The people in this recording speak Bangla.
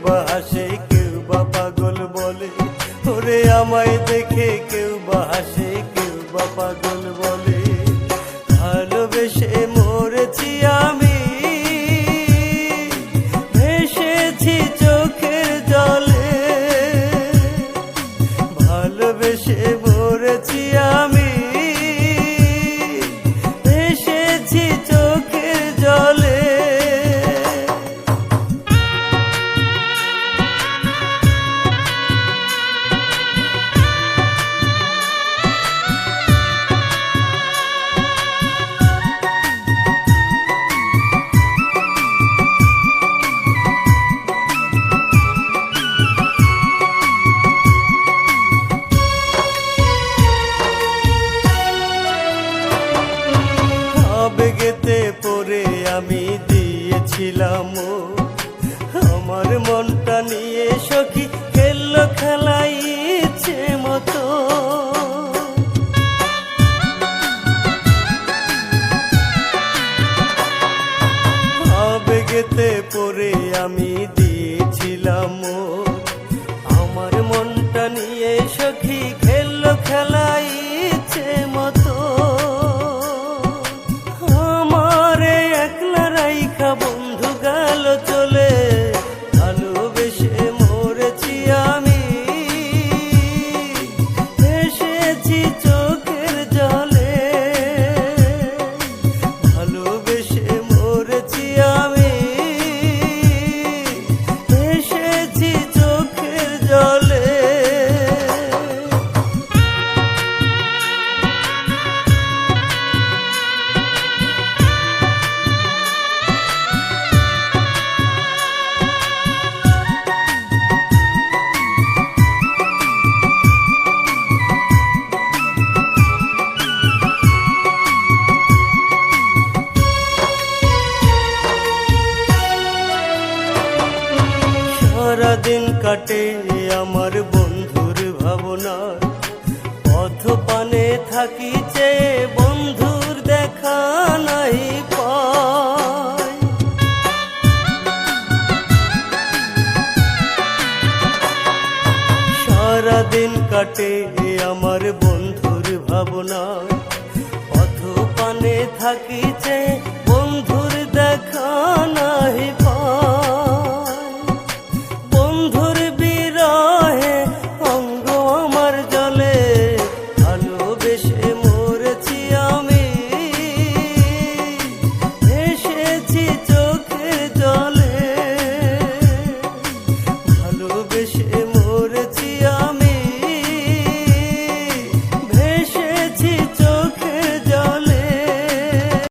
বা হাসে কেউ বা পাগল বলে, ওরে আমায় দেখে কেউ বা হাসে কেউ বা পাগল বলে। ভালোবেসে মরেছি আমি, ভেসেছি চোখের জলে। ভালোবেসে মরেছি আমি, ভেসেছি চোখের জলে। আবেগেতে পড়ে আমি দিয়েছিলাম আমার মনটা নিয়ে, সখী খেললো খেলাই ইচ্ছে মতো। আবেগেতে পড়ে আমি দিয়েছিলাম আমার মনটা নিয়ে, সখী খেললো খেলাই ইচ্ছে মতো। বন্ধু গেল চলে, ভালোবেসে মরেছি আমি, এসেছি চোখের জলে। ভালোবেসে মরেছি আমি, এসেছি চোখের জলে। সারাদিন কাটে আমার বন্ধুর ভাবনায়, পথ পানে থাকি চেয়ে বন্ধুর দেখা নাই পাই। সারাদিন কাটে আমার বন্ধুর ভাবনায়, পথ পানে থাকি চেয়ে